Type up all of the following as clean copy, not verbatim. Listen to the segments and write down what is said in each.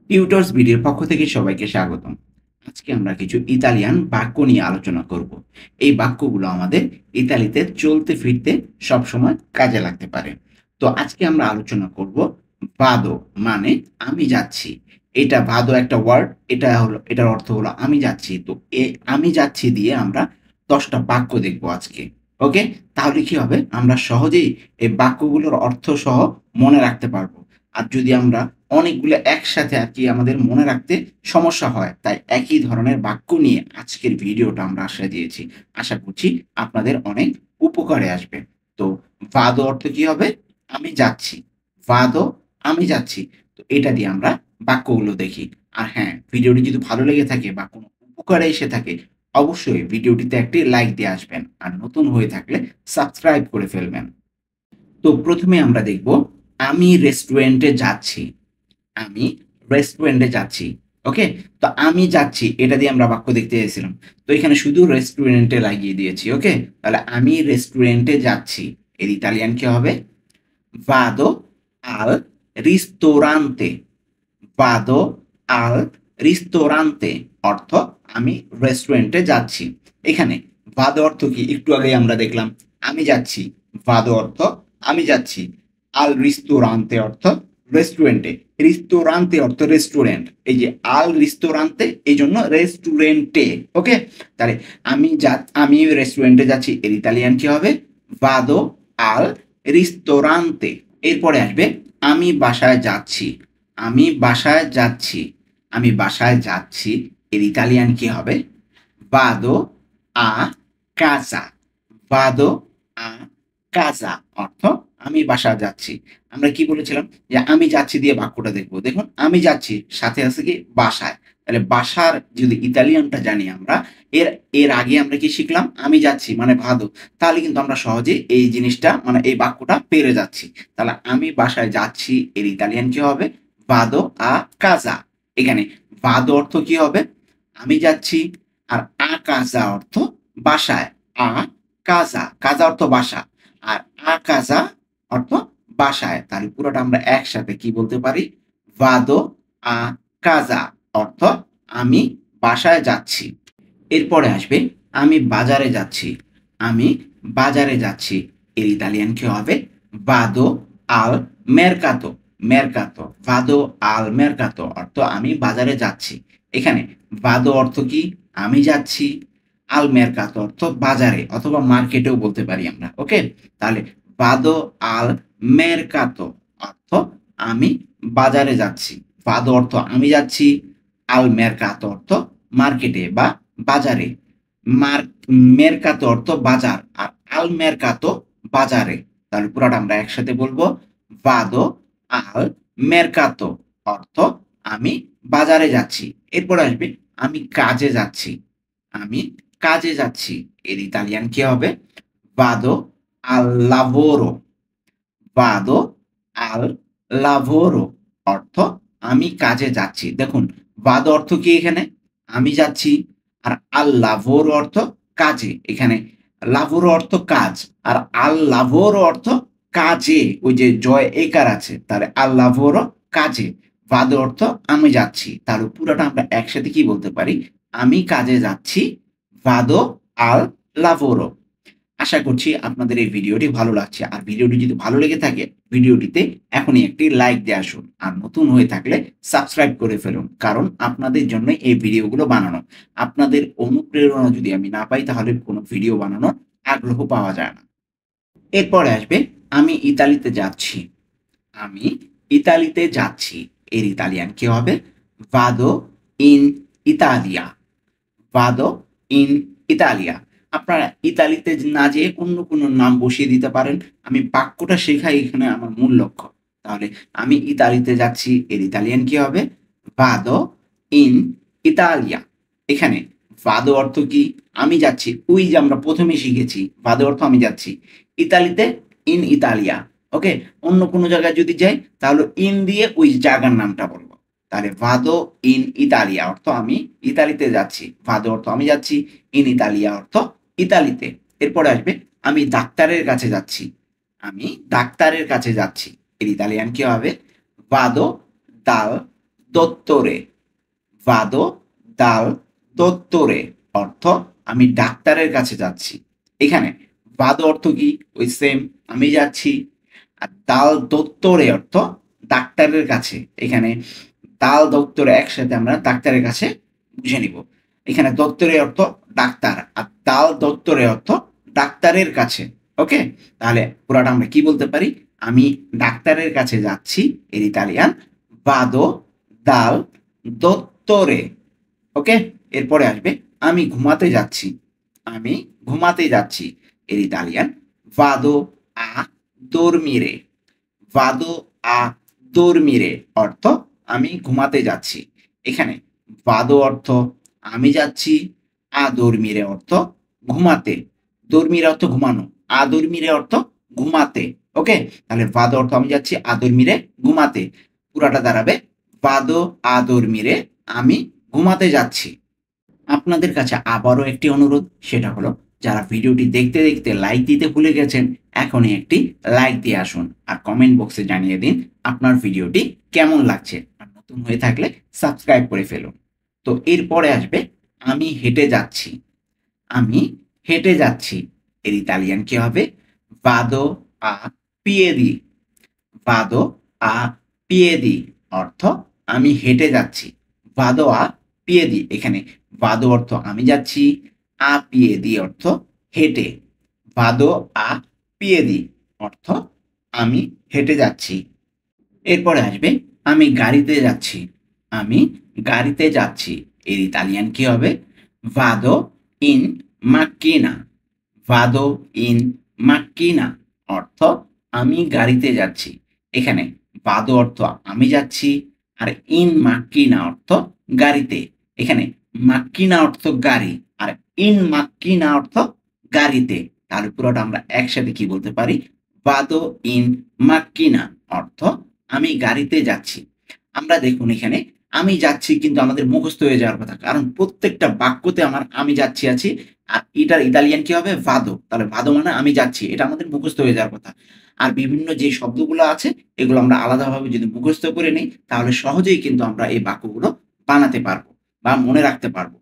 Tutors ভিডিওর পক্ষ থেকে সবাইকে স্বাগতম। আজকে আমরা কিছু ইতালিয়ান বাক্য নিয়ে আলোচনা করব। এই বাক্যগুলো আমাদের ইতালিতে চলতে ফিরতে সবসময় কাজে লাগতে পারে। তো আজকে আমরা আলোচনা করব ভাদো মানে আমি যাচ্ছি। এটা ভাদো একটা ওয়ার্ড, এটার অর্থ হলো আমি যাচ্ছি। তো আমি যাচ্ছি দিয়ে আমরা 10টা বাক্য দেখব আজকে। ওকে? তাহলে কি হবে? আমরা সহজেই এই বাক্যগুলোর অর্থ সহ মনে রাখতে পারবো। আর যদি আমরা অনেকগুলো একসাথে আর কি আমাদের মনে রাখতে সমস্যা হয়, তাই একই ধরনের বাক্য নিয়ে আজকের ভিডিওটা আমরা দিয়েছি। আশা করছি আপনাদের অনেক উপকারে আসবে। তো ভাদো অর্থ কি হবে? আমি যাচ্ছি। ভাদো আমি যাচ্ছি। তো এটা দিয়ে আমরা বাক্যগুলো দেখি। আর হ্যাঁ, ভিডিওটি যদি ভালো লেগে থাকে বা কোনো উপকারে এসে থাকে, অবশ্যই ভিডিওটিতে একটি লাইক দিয়ে আসবেন। আর নতুন হয়ে থাকলে সাবস্ক্রাইব করে ফেলবেন। তো ১ম এ আমরা দেখব আমি রেস্টুরেন্টে যাচ্ছি। আমি রেস্টুরেন্টে যাচ্ছি। ওকে? তো আমি যাচ্ছি এটা দিয়ে আমরা বাক্য দেখতে চেয়েছিলাম। তো এখানে শুধু রেস্টুরেন্টে লাগিয়ে দিয়েছি। ওকে? তাহলে আমি রেস্টুরেন্টে যাচ্ছি। এর ইতালিয়ান কি হবে? Vado al ristorante. Vado al ristorante অর্থ আমি রেস্টুরেন্টে যাচ্ছি। এখানে ভাদো অর্থ কি? একটু আগেই আমরা দেখলাম। আমি যাচ্ছি। ভাদো অর্থ আমি যাচ্ছি। আল রিস্তোরান্তে অর্থ রেস্টুরেন্টে। রিস্তোরান্তে অর্থ রেস্টুরেন্ট। এই যে আল রিস্তোরান্তে এই জন্য রেস্টুরেন্টে। ওকে? তাহলে আমি রেস্টুরেন্টে যাচ্ছি এর ইতালিয়ান কি হবে? ভাদো আল রিস্তোরান্তে। এরপরে আসবে আমি বাসায় যাচ্ছি। আমি বাসায় যাচ্ছি। আমি বাসায় যাচ্ছি এর ইতালিয়ান কি হবে? ভাদো আ কাজা। ভাদো আ কাজা অর্থ আমি বাসায় যাচ্ছি। আমরা কি বলেছিলাম? যে আমি যাচ্ছি দিয়ে বাক্যটা দেখব। দেখুন আমি যাচ্ছি সাথে আছে কি বাসায়। তাহলে বাসার যদি ইতালিয়ানটা জানি আমরা, এর এর আগে আমরা কি শিখলাম? আমি যাচ্ছি মানে ভাদো। তাহলে কিন্তু আমরা সহজেই এই জিনিসটা মানে এই বাক্যটা পেরে যাচ্ছি। তাহলে আমি বাসায় যাচ্ছি এর ইতালিয়ান কি হবে? ভাদো আ কাজা। এখানে ভাদো অর্থ কি হবে? আমি যাচ্ছি। আর আ কাজা অর্থ বাসায়। আ কাজা, কাজা অর্থ বাসা। আর আ কাজা অর্থ বাসায়। তাহলে পুরোটা আমরা একসাথে কি বলতে পারি? ভাদো আ কাজা অর্থ আমি বাসায় যাচ্ছি। এরপরে আসবে আমি বাজারে যাচ্ছি। আমি বাজারে যাচ্ছি। এর ইতালিয়ান কি হবে? ভাদো আল মেরকাতো। মেরকাতো। ভাদো আল মেরকাতো অর্থ আমি বাজারে যাচ্ছি। এখানে ভাদো অর্থ কি? আমি যাচ্ছি। আল মেরকাতো অর্থ বাজারে অথবা মার্কেটেও বলতে পারি আমরা। ওকে? তাহলে ভাদো আল মেরকাতো অর্থ আমি বাজারে যাচ্ছি। ভাদো অর্থ আমি যাচ্ছি। আল মেরকাতো অর্থ মার্কেটে বা বাজারে। মার মেরকাতো অর্থ বাজার আর আল মেরকাতো বাজারে। তাহলে পুরাটা আমরা একসাথে বলবো ভাদো আল মেরকাতো অর্থ আমি বাজারে যাচ্ছি। এরপর আসবে আমি কাজে যাচ্ছি। আমি কাজে যাচ্ছি। এর ইতালিয়ান কি হবে? ভাদো আল লাভোরো। ভাদো আল লাভোরো অর্থ আমি কাজে যাচ্ছি। দেখুন ভাদো অর্থ কি এখানে? আমি যাচ্ছি। আর আল লাভোরো অর্থ কাজে। এখানে লাভোরো অর্থ কাজ। আর আল লাভোরো অর্থ কাজে। ওই যে জয় একার আছে। তাহলে আল লাভোরো কাজে। ভাদো অর্থ আমি যাচ্ছি। তাহলে পুরাটা আমরা একসাথে কি বলতে পারি? আমি কাজে যাচ্ছি। ভাদো আল লাভোরো। আশা করছি আপনাদের এই ভিডিওটি ভালো লাগছে। আর ভিডিওটি যদি ভালো লেগে থাকে, ভিডিওটিতে এখনই একটি লাইক দিয়ে আসুন। আর নতুন হয়ে থাকলে সাবস্ক্রাইব করে ফেলুন। কারণ আপনাদের জন্যই এই ভিডিওগুলো বানানো। আপনাদের অনুপ্রেরণা যদি আমি না পাই তাহলে কোনো ভিডিও বানানোর আগ্রহ পাওয়া যায় না। এরপরে আসবে আমি ইতালিতে যাচ্ছি। আমি ইতালিতে যাচ্ছি। এর ইতালিয়ান কি হবে? ভাদো ইন ইতালিয়া। ভাদো ইন ইতালিয়া। আপনারা ইতালিতে না যেয়ে অন্য কোনো নাম বসিয়ে দিতে পারেন। আমি বাক্যটা শেখাই এখানে আমার মূল লক্ষ্য। তাহলে আমি ইতালিতে যাচ্ছি এর ইতালিয়ান কি হবে? ভাদো ইন ইতালিয়া। এখানে ভাদো অর্থ কি? আমি যাচ্ছি। ওই যে আমরা ১ম এ শিখেছি ভাদো অর্থ আমি যাচ্ছি। ইতালিতে ইন ইতালিয়া। ওকে? অন্য কোনো জায়গায় যদি যাই তাহলে ইন দিয়ে ওই জায়গার নামটা বলব। তাহলে ভাদো ইন ইতালিয়া অর্থ আমি ইতালিতে যাচ্ছি। ভাদো অর্থ আমি যাচ্ছি। ইন ইতালিয়া অর্থ ইতালিতে। এরপরে আসবে আমি ডাক্তারের কাছে যাচ্ছি। আমি ডাক্তারের কাছে যাচ্ছি। এর ইতালিয়ান কি হবে? ভাদো দাল dottore, vado dal dottore অর্থ আমি ডাক্তারের কাছে যাচ্ছি। এখানে vado অর্থ কি? ওই সেম, আমি যাচ্ছি। আর dal dottore অর্থ ডাক্তারের কাছে। এখানে dal dottore একসাথে আমরা ডাক্তারের কাছে বুঝে নিব। এখানে dottore অর্থ ডাক্তার আর dal dottore অর্থ ডাক্তারের কাছে। ওকে, তাহলে পুরাটা আমরা কি বলতে পারি? আমি ডাক্তারের কাছে যাচ্ছি, এর ইতালিয়ান vado dal dottore। ওকে, এরপরে আসবে আমি ঘুমাতে যাচ্ছি। আমি ঘুমাতে যাচ্ছি, এর Italian vado a dormire। vado a dormire অর্থ আমি ঘুমাতে যাচ্ছি। এখানে vado অর্থ আমি যাচ্ছি, a dormire অর্থ ঘুমাতে। dormire অর্থ ঘুমানো, a dormire অর্থ ঘুমাতে। ওকে, তাহলে vado অর্থ আমি যাচ্ছি, a dormire ঘুমাতে। পুরাটা দাঁড়াবে vado a dormire, আমি ঘুমাতে যাচ্ছি। আপনাদের কাছে আবারও একটি অনুরোধ, সেটা হলো যারা ভিডিওটি দেখতে দেখতে লাইক দিতে ভুলে গেছেন, এখনই একটি লাইক দিয়ে আসুন আর কমেন্ট বক্সে জানিয়ে দিন আপনার ভিডিওটি কেমন লাগছে। আর নতুন হয়ে থাকলে সাবস্ক্রাইব করে ফেলুন। তো এরপরে আসবে আমি হেঁটে যাচ্ছি। আমি হেঁটে যাচ্ছি, এর ইতালিয়ান কি হবে? vado a piedi। vado a piedi অর্থ আমি হেঁটে যাচ্ছি। vado a piedi, এখানে vado অর্থ আমি যাচ্ছি, a piedi অর্থ হেঁটে। vado a piedi অর্থ আমি হেঁটে যাচ্ছি। এরপরে আসবে আমি গাড়িতে যাচ্ছি। আমি গাড়িতে যাচ্ছি, এর ইতালিয়ান কি হবে? vado in macchina। vado in macchina অর্থ আমি গাড়িতে যাচ্ছি। এখানে vado অর্থ আমি যাচ্ছি আর in macchina অর্থ গাড়িতে। এখানে macchina অর্থ গাড়ি আর in macchina অর্থ গাড়িতে। তাহলে পুরোটা আমরা একসাথে কি বলতে পারি? vado in macchina অর্থ আমি গাড়িতে যাচ্ছি। আমরা দেখুন এখানে আমি যাচ্ছি কিন্তু আমাদের মুখস্থ হয়ে যাওয়ার কথা, কারণ প্রত্যেকটা বাক্যতে আমার আমি যাচ্ছি আছি। আর এটার ইতালিয়ান কি হবে? ভাদো। তাহলে ভাদো মানে আমি যাচ্ছি, এটা আমাদের মুখস্থ হয়ে যাওয়ার কথা। আর বিভিন্ন যে শব্দগুলো আছে এগুলো আমরা আলাদাভাবে যদি মুখস্থ করে নিই, তাহলে সহজেই কিন্তু আমরা এই বাক্যগুলো বানাতে পারবো বা মনে রাখতে পারবো।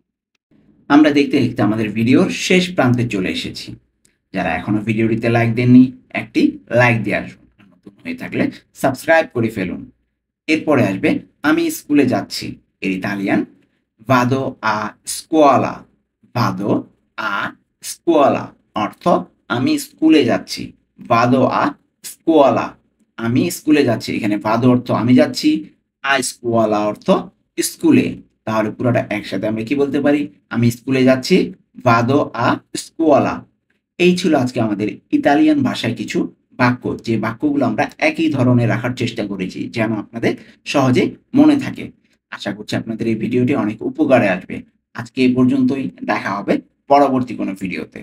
আমরা দেখতে দেখতে আমাদের ভিডিওর শেষ প্রান্তে চলে এসেছি। যারা এখনো ভিডিওটিতে লাইক দেননি, একটি লাইক দিয়ে আসুন। আর নতুন হয়ে থাকলে সাবস্ক্রাইব করে ফেলুন। এরপরে আসবে আমি স্কুলে যাচ্ছি, এর Italian vado a scuola। vado a scuola অর্থ আমি স্কুলে যাচ্ছি। vado a scuola আমি স্কুলে যাচ্ছি। এখানে vado অর্থ আমি যাচ্ছি, a scuola অর্থ স্কুলে। তাহলে পুরোটা একসাথে আমরা কি বলতে পারি? আমি স্কুলে যাচ্ছি, vado a scuola। এই ছিল আজকে আমাদের ইতালিয়ান ভাষায় কিছু বাক্য, যে বাক্যগুলো আমরা একই ধরনের রাখার চেষ্টা করেছি যেন আপনাদের সহজে মনে থাকে। আশা করছি আপনাদের এই ভিডিওটি অনেক উপকারে আসবে। আজকে এই পর্যন্তই, দেখা হবে পরবর্তী কোনো ভিডিওতে।